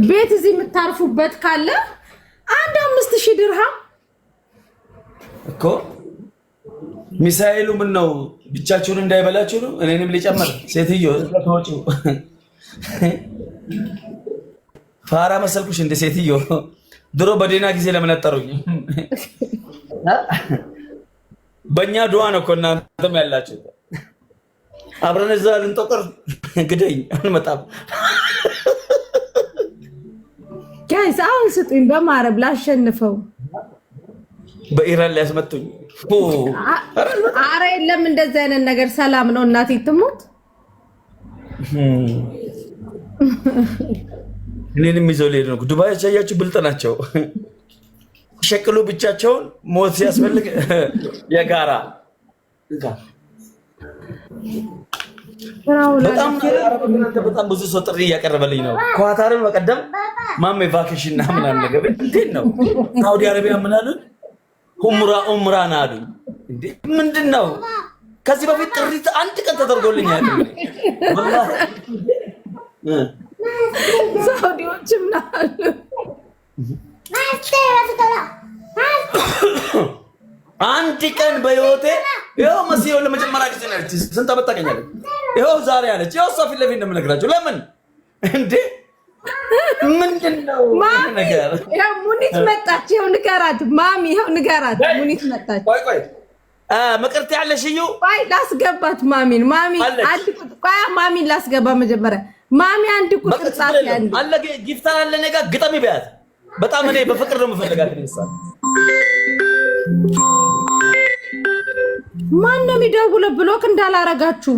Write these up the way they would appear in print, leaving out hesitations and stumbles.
ቤት እዚህ የምታርፉበት ካለ አንድ 5000 ድርሃም እኮ ሚሳኤሉ ምን ነው ብቻችሁን እንዳይበላችሁ ነው። እኔንም ሊጨምር ሴትዮ ተወጪው ፋራ መሰልኩሽ እንደ ሴትዮ ድሮ በዴና ጊዜ ለምን አጠሩኝ? በእኛ ዱዓ ነው እኮ እናንተም ያላችሁ። አብረን እዛ ልንጠቆር ግደኝ አልመጣም። ጋይስ አሁን ስጡኝ በማረብ ላሸንፈው። በኢራን ላይ ያስመጡኝ። አረ የለም እንደዚህ አይነት ነገር ሰላም ነው። እናቴ ትሞት እኔንም ይዘው ሊሄድ ነው። ዱባይ ያያችሁ ብልጥ ናቸው። ሸቅሉ ብቻቸውን ሞት ሲያስፈልግ የጋራ በጣም ብዙ ሰው ጥሪ እያቀረበልኝ ነው። ኳታርን በቀደም ማሜ ቫኬሽን እና ምናምን ነገር እንዴት ነው ሳውዲ አረቢያ ምን አሉን? ኡምራን አሉኝ። እንዴ ምንድን ነው? ከዚህ በፊት ጥሪ አንድ ቀን ተደርጎልኛል። ወላሂ ሳውዲዎችም ናሉ። አንድ ቀን በህይወቴ ይኸው መሲው ለመጀመሪያ ጊዜ ነው። ስንት ዓመት ታገኛለች? ይኸው ዛሬ አለች። ይኸው ሰው ፊት ለፊት እንደምነግራችሁ ለምን እንዴ ምንድነው ነገር? ይኸው ሙኒት መጣች። ይኸው ንገራት ማሚ፣ ይኸው ንገራት ሙኒት መጣች። ቆይ መቅርት ያለሽ እዩ ቆይ ላስገባት ማሚን። ማሚ አንድ ቁጥር ቆይ ማሚን ላስገባ መጀመሪያ። ማሚ አንድ ቁጥር ጻፍ ያንድ አለ ጊፍታ አለ ነገ ግጠሚ ቢያት በጣም እኔ በፍቅር ነው የምፈልጋት። ይነሳል ማን ነው የሚደውለው? ብሎክ እንዳላረጋችሁ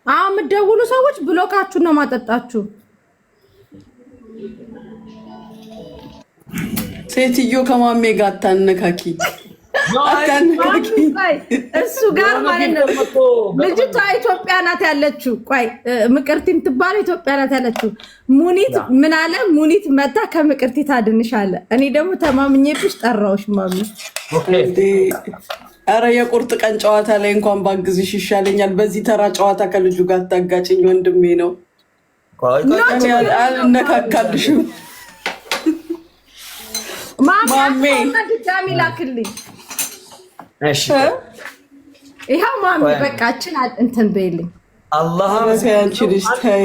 አሁን የምትደውሉ ሰዎች ብሎካችሁ ነው ማጠጣችሁ። ሴትዮ ከማሜ ጋር አታነካኪ እሱ ጋር ማለት ነው። ልጅቷ ኢትዮጵያ ናት ያለችው። ቆይ ምቅርቲም ትባል ኢትዮጵያ ናት ያለችው። ሙኒት ምን አለ? ሙኒት መታ ከምቅርቲ ታድንሻለ። እኔ ደግሞ ተማምኜብሽ ጠራውሽ ማሚ። አረ የቁርጥ ቀን ጨዋታ ላይ እንኳን ባግዝሽ ይሻለኛል። በዚህ ተራ ጨዋታ ከልጁ ጋር ታጋጭኝ ወንድሜ ነው። አልነካካልሽም ማሚ። ድጋሚ ላክልኝ። እሺ ይሄው ማሚ በቃችን እንትን በይልኝ። አላህ አንቺልሽ ታይ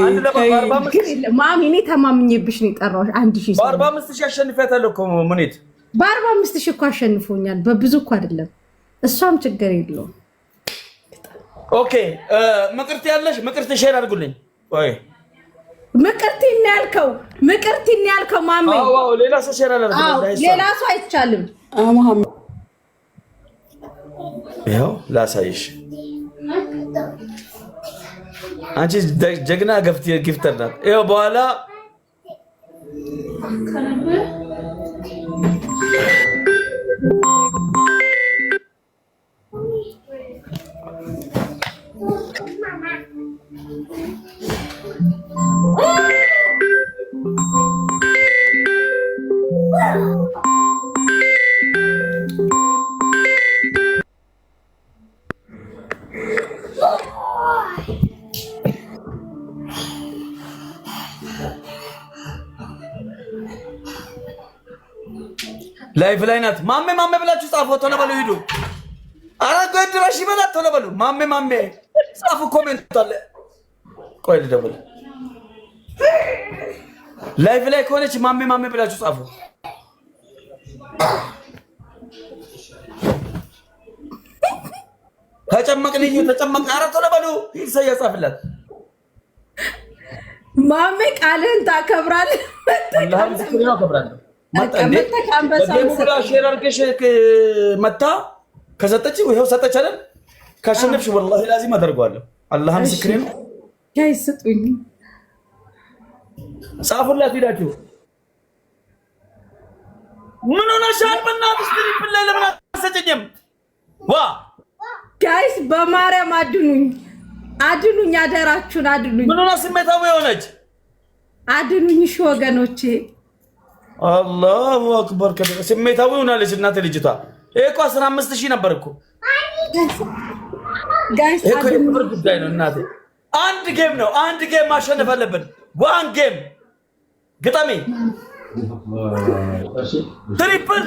ማሚ እኔ ተማምኜብሽ ነው የጠራሁሽ። 1000 በ45000 አሸንፊያታለሁ እኮ ሙኒት። በ45000 እኮ አሸንፎኛል። በብዙ እኮ አይደለም። እሷም ችግር የለውም። ኦኬ ምቅርት ያለሽ ምቅርት ሼር አድርጉልኝ። ወይ ምቅርቲ ነው ያልከው? ምቅርቲ ነው ያልከው ማሚ? አዎ ሌላ ሰው ሼር አድርጉልኝ። ሌላ ሰው አይቻልም። መሐመድ ይኸው ላሳይሽ። አንቺ ጀግና ጊፍተር ናት። ይኸው በኋላ ላይፍ ላይ ናት። ማሜ ማሜ ብላችሁ ጻፉ። ቶሎ በሉ ሂዱ። አረ ጎድራሽ ይበላት። ቶሎ በሉ ማሜ ማሜ ጻፉ። ኮሜንት አለ። ቆይ ልደውል። ላይፍ ላይ ከሆነች ማሜ ማሜ ብላችሁ ጻፉ። ተጨመቅን እዩ ተጨመቅ። አረ ቶሎ በሉ ይሰያ ጻፍላት። ማሜ ቃልህን ታከብራለህ። አላህ ምስክሬ ነው አከብራለሁ። ሼር አድርገሽ መታ ከሰጠች ይኸው ሰጠች አይደል? ካሸነፍሽ ወላሂ ላዚም አደርገዋለሁ። አላህ ምስክሬ ነው። ጋይስ ስጡኝ። ጻፉላት ሂዳችሁ። ምን ሆነሻል? በእናትሽ ትሪፕል ላይ ለምን አትሰጭኝም? ዋ ጋይስ በማርያም አድኑኝ፣ አድኑኝ፣ አደራችሁን አድኑኝ። ምን ሆነ? ስሜታዊ የሆነች አድኑኝ። እሺ ወገኖቼ አላሁ አክበር። ስሜታዊ ሆናለች እናቴ ልጅቷ። ይሄ እኮ 15000 ነበር እኮ። ጋይስ እኮ የክብር ጉዳይ ነው እናቴ። አንድ ጌም ነው። አንድ ጌም ማሸነፍ አለብን። ዋን ጌም ግጠሚ ትሪፕል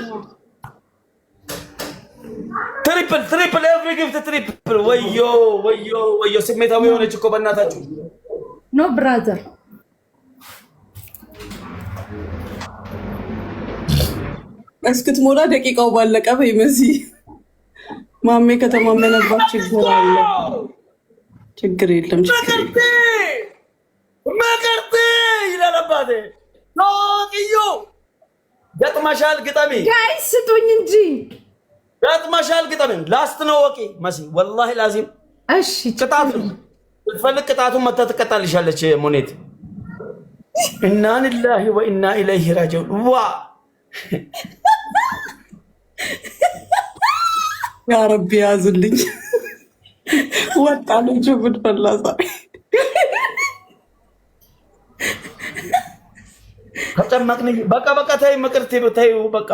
ትሪፕል ኤቭሪ ጊፍት ትሪፕል። ወዮ ወዮ ወዮ ስሜታዊ የሆነች እኮ በእናታችሁ። ኖ ብራዘር እስክትሞላ ደቂቃው ባለቀ በይመሲ ማሜ ከተማመነባት ችግር አለ። ችግር የለም መቅርቲ ይላል አባቴ። ኖቅዩ ገጥመሻል ግጠሚ። ጋይስ ስጡኝ እንጂ ገጥመሻል ግጠሚ። ላስት ነው ወቂ መሲ ወላሂ ላዚም። እሺ ቅጣቱ ብትፈልግ ቅጣቱን መታ ትቀጣልሻለች ሙኒት። ኢና ሊላሂ ወኢና ኢለይሂ ራጂዑን። ዋ ያ ረቢ ያዝልኝ። ወጣ ልጅ ብትፈላሳ ከጨመቅኝ በቃ በቃ ታይ መቅርቲ በታዩ በቃ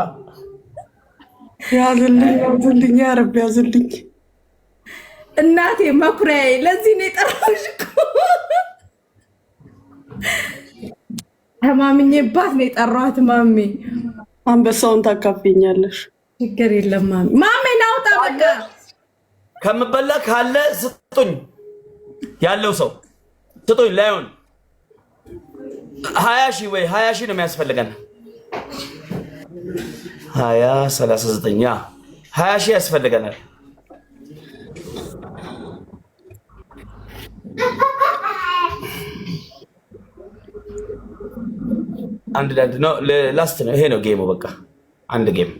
ያዝልኝ ያ ረቢ ያዝልኝ። እናቴ መኩሪያዬ ለዚህ ነው የጠራሁሽ እኮ ተማምኜባት ነው የጠራኋት። ማሜ አንበሳውን ታካፍኛለሽ። ችግር የለም ማሜ። ማሜ ናውጣ በቃ ከምበላ ካለ ስጡኝ። ያለው ሰው ስጡኝ። ላይሆን 20 ሺህ ወይ 20 ሺህ ነው የሚያስፈልገን። 20 39 20 ሺህ ያስፈልገናል። አንድ ዳንድ ነው ላስት ነው። ይሄ ነው ጌሙ። በቃ አንድ ጌም።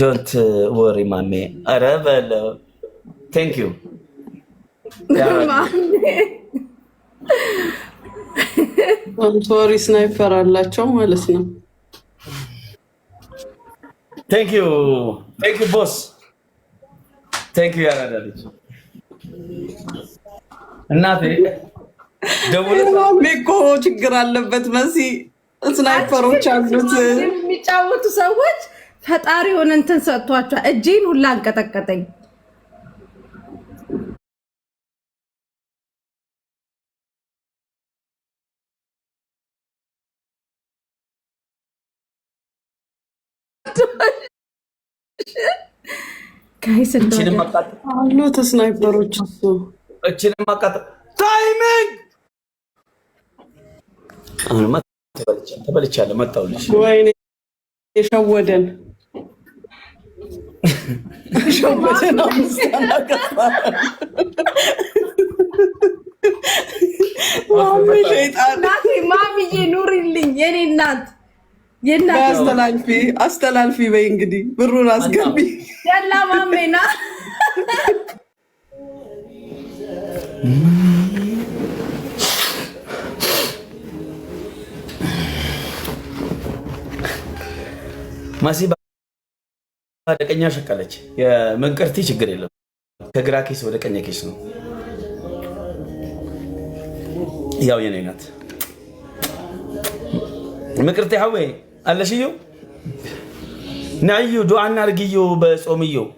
ዶንት ወሪ ማሜ። ኧረ በለው ቴንክ ዩ ዶንት ወሪ ስናይፐር አላቸው ማለት ነው። ቴንክ ዩ ቦስ ቴንክ ዩ ያራዳልኝ እናቴ። ማሜ እኮ ችግር አለበት መሲ። ስናይፐሮች አሉት የሚጫወቱ ሰዎች ፈጣሪ ሆነ እንትን ሰጥቷቸዋል። እጄን ሁላ አንቀጠቀጠኝ። ጋይስ አሉት ስናይፐሮች እሱ እችንም ማቃጠል ታይሚንግ። አሁንማ ተበልቻለሁ። መጣሁልሽ። ወይኔ የሸወደን ማሚዬ ኑሪልኝ የኔ እናት። አስተላልፊ በይ እንግዲህ ብሩን አስገቢ። ያላ ማሜና ማሲ ወደ ቀኛ ሸቀለች። የመንቀርቲ ችግር የለም። ከግራ ኬስ ወደ ቀኝ ኬስ ነው። ያው የኔ ናት መቅርቲ ሐዌ አለሽዩ ናዩ ዱዓና አርግዩ በጾምዩ